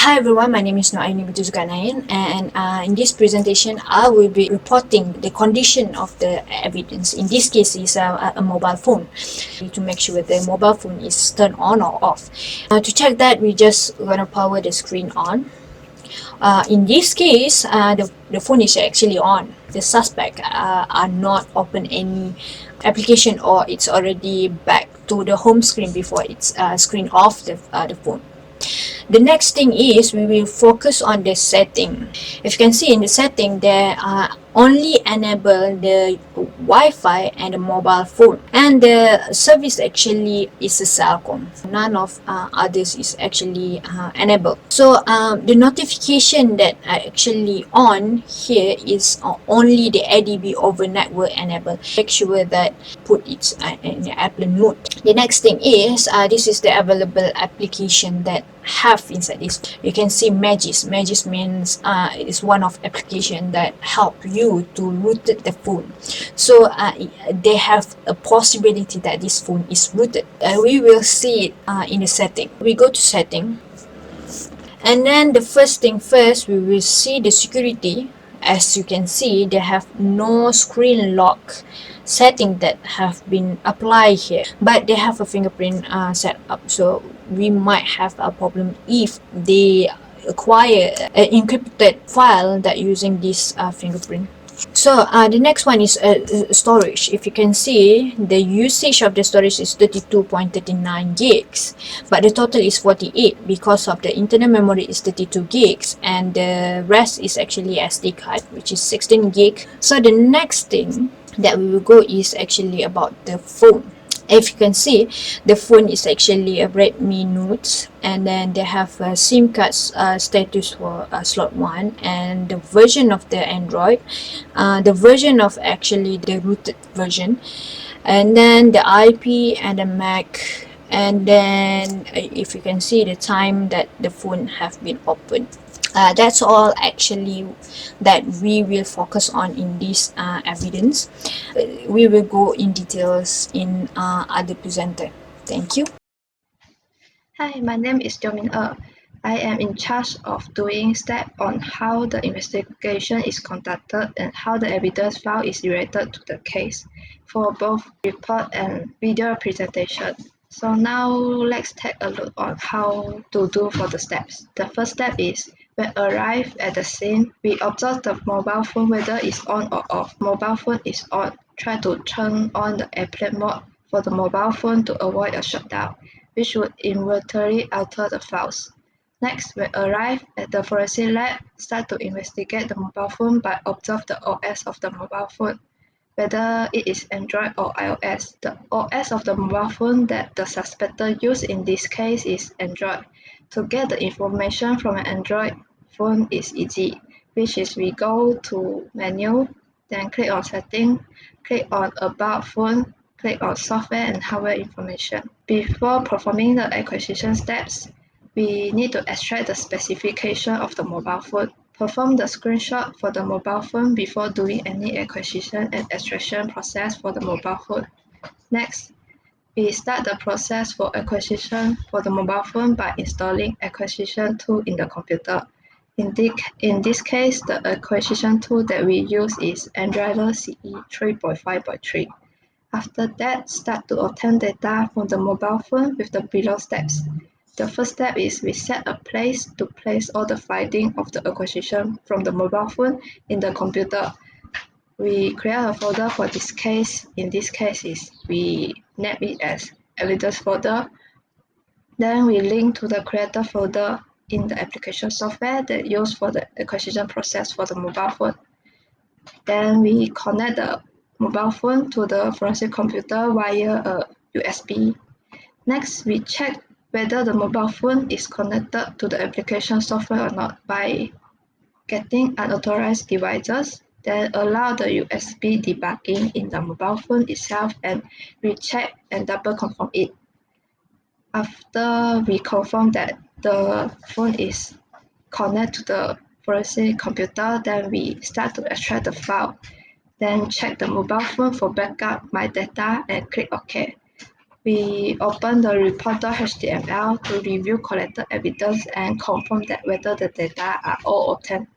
Hi everyone, my name is Noaini Zulkarnain, and in this presentation I will be reporting the condition of the evidence. In this case is a mobile phone, to make sure the mobile phone is turned on or off. To check that, we just gonna power the screen on. In this case, the phone is actually on. The suspect are not open any application, or it's already back to the home screen before it's screen off the phone. The next thing is we will focus on the setting. If you can see in the setting, there are only enable the Wi-Fi and the mobile phone, and the service actually is a Celcom. None of others is actually enabled. So the notification that are actually on here is only the ADB over network enabled. Make sure that put it in the airplane mode. The next thing is this is the available application that have inside this. You can see Magis. Magis means it is one of application that help you to root the phone. So they have a possibility that this phone is rooted. We will see it in the setting. We go to setting, and then the first thing first, we will see the security. As you can see, they have no screen lock setting that have been applied here, but they have a fingerprint set up, so we might have a problem if they acquire an encrypted file that using this fingerprint. So the next one is storage. If you can see, the usage of the storage is 32.39 gigs, but the total is 48 because of the internal memory is 32 gigs, and the rest is actually SD card, which is 16 gig. So the next thing that we will go is actually about the phone. If you can see, the phone is actually a Redmi Note, and then they have a SIM card status for slot 1, and the version of the Android, the version of actually the rooted version, and then the IP and the MAC, and then if you can see the time that the phone have been opened. That's all actually that we will focus on in this evidence. We will go in details in other presenter. Thank you. Hi, my name is Jomin I am in charge of doing step on how the investigation is conducted and how the evidence file is related to the case for both report and video presentation. So now let's take a look on how to do for the steps. The first step is when arrive at the scene, we observe the mobile phone whether it's on or off. Mobile phone is on. Try to turn on the airplane mode for the mobile phone to avoid a shutdown, which would inadvertently alter the files. Next, when arrive at the forensic lab, start to investigate the mobile phone by observe the OS of the mobile phone, whether it is Android or iOS. The OS of the mobile phone that the suspected used in this case is Android. To get the information from an Android phone is easy, which is we go to menu, then click on setting, click on about phone, click on software and hardware information. Before performing the acquisition steps, we need to extract the specification of the mobile phone. Perform the screenshot for the mobile phone before doing any acquisition and extraction process for the mobile phone. Next, we start the process for acquisition for the mobile phone by installing acquisition tool in the computer. In this case, the acquisition tool that we use is AndDriver CE 3.5.3. After that, start to obtain data from the mobile phone with the below steps. The first step is we set a place to place all the finding of the acquisition from the mobile phone in the computer. We create a folder for this case. In this case is we name it as evidence folder. Then we link to the creator folder in the application software that used for the acquisition process for the mobile phone. Then we connect the mobile phone to the forensic computer via a USB. Next, we check whether the mobile phone is connected to the application software or not by getting unauthorized devices, then allow the USB debugging in the mobile phone itself and recheck and double confirm it. After we confirm that the phone is connected to the forensic computer, then we start to extract the file. Then check the mobile phone for backup my data and click OK. we open the report.html to review collected evidence and confirm that whether the data are all obtained.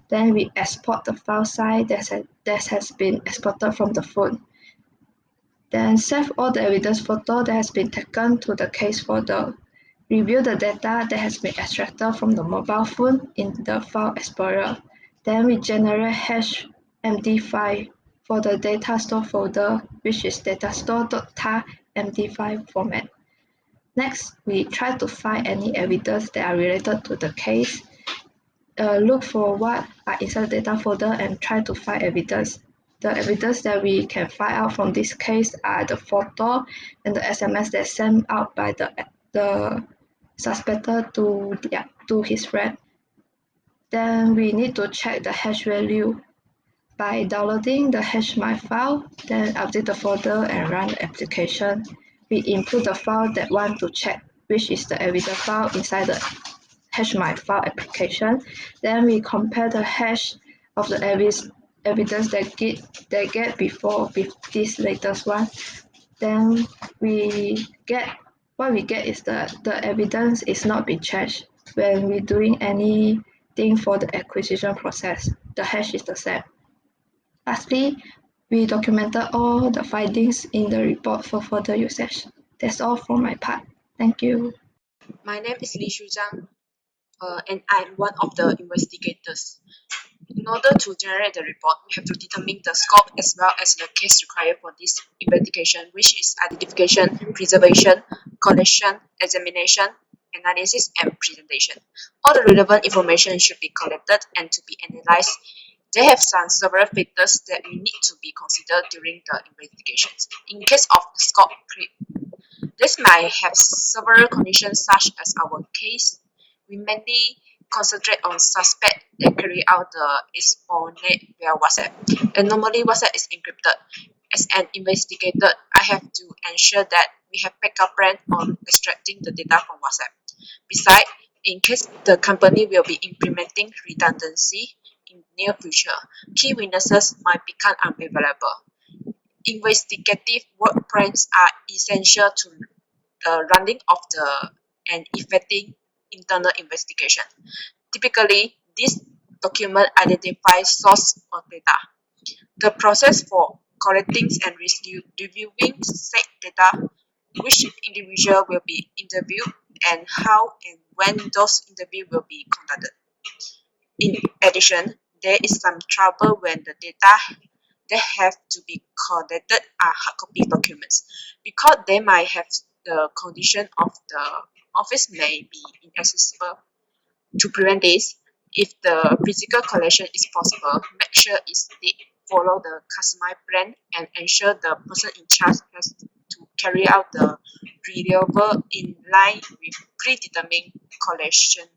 Then we export the file size that has been exported from the phone. Then save all the evidence photo that has been taken to the case folder. Review the data that has been extracted from the mobile phone in the File Explorer. Then we generate hash MD5 for the data store folder, which is datastore.tar MD5 format. Next, we try to find any evidence that are related to the case. Look for what are inside the data folder and try to find evidence. The evidence that we can find out from this case are the photo and the SMS that sent out by the suspected to his friend. Then we need to check the hash value by downloading the hashmy file, then update the folder and run the application. We input the file that want to check, which is the evidence file inside the hashmy file application. Then we compare the hash of the evidence that get before with this latest one. Then what we get is the evidence is not being changed when we're doing anything for the acquisition process. The hash is the same. Lastly, we documented all the findings in the report for further usage. That's all for my part. Thank you. My name is Li Shuzhang, and I'm one of the investigators. In order to generate the report, we have to determine the scope as well as the case required for this investigation, which is identification, preservation, collection, examination, analysis, and presentation. All the relevant information should be collected and to be analyzed. They have several factors that we need to be considered during the investigations. In case of scope creep, this might have several conditions such as our case. We mainly concentrate on suspect that carry out the espionage via WhatsApp. And normally WhatsApp is encrypted. As an investigator, I have to ensure that we have backup plan on extracting the data from WhatsApp. Besides, in case the company will be implementing redundancy in near future, key witnesses might become unavailable. Investigative work plans are essential to the running of an effective internal investigation. Typically, this document identifies source of data. The process for collecting and reviewing said data, which individual will be interviewed, and how and when those interviews will be conducted. In addition, there is some trouble when the data that have to be collected are hard copy documents because they might have the condition of the office may be inaccessible. To prevent this, if the physical collection is possible, make sure it's follow the customized plan and ensure the person in charge has to carry out the renewal in line with predetermined collection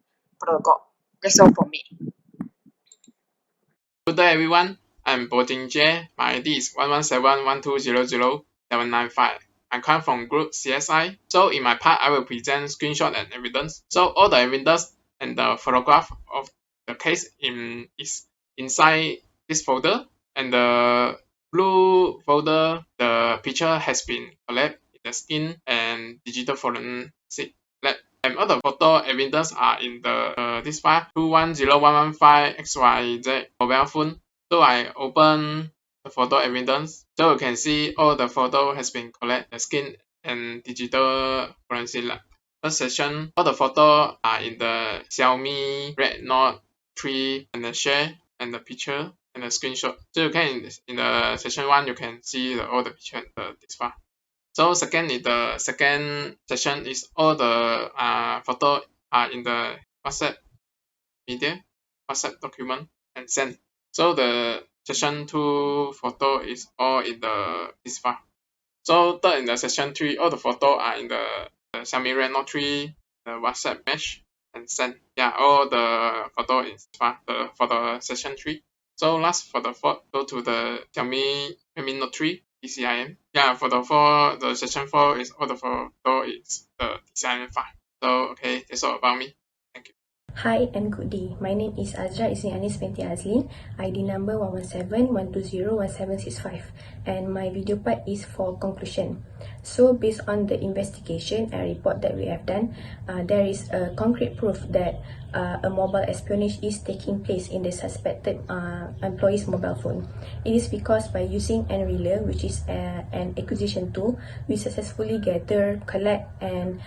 protocol. That's all for me. Good day everyone, I'm Bo Jing Jie. My ID is 11712000795. I come from group CSI. So in my part, I will present screenshot and evidence. So all the evidence and the photograph of the case is inside this folder. And the blue folder, the picture has been collected in the skin and digital forensic lab. And all the photo evidence are in the this file 210115XYZ mobile phone. So I open the photo evidence. So you can see all the photo has been collected, the skin and digital forensic lab. First section, all the photo are in the Xiaomi Red Note 3 and the share and the picture and the screenshot. So you can in the section 1 you can see all the picture and this file. So second is the second section is all the photo are in the WhatsApp media, WhatsApp document and send. So the section 2 photo is all in this file. So third in the section 3, all the photo are in the Xiaomi Red Note 3, the WhatsApp mesh and send. Yeah, all the photo is file for the section 3. So last for the fourth, go to the Xiaomi Redmi Note 3 DCIM. Yeah, for the section 4 is all the photo is the DCIM file. So okay, that's all about me. Thank you. Hi and good day. My name is Azra Isnianis binti Azlin, ID number 117-120-1765, and my video part is for conclusion. So based on the investigation and report that we have done, there is a concrete proof that a mobile espionage is taking place in the suspected employee's mobile phone. It is because by using Enrailer, which is an acquisition tool, we successfully gather, collect, and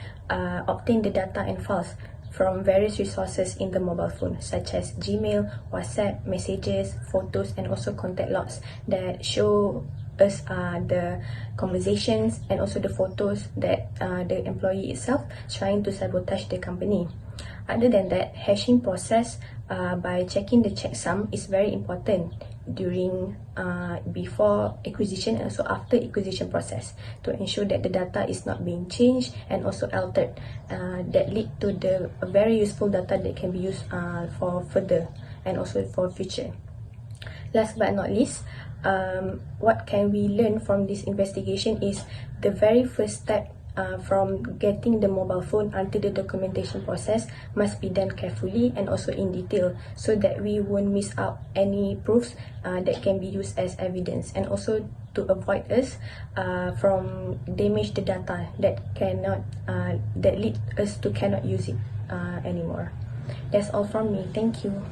obtain the data and files from various resources in the mobile phone, such as Gmail, WhatsApp, messages, photos, and also contact logs that show us the conversations and also the photos that the employee itself trying to sabotage the company. Other than that, hashing process by checking the checksum is very important during before acquisition and also after acquisition process to ensure that the data is not being changed and also altered that lead to the very useful data that can be used for further and also for future. Last but not least, what can we learn from this investigation is the very first step from getting the mobile phone until the documentation process must be done carefully and also in detail so that we won't miss out any proofs that can be used as evidence, and also to avoid us from damage the data that cannot that lead us to cannot use it anymore. That's all from me. Thank you.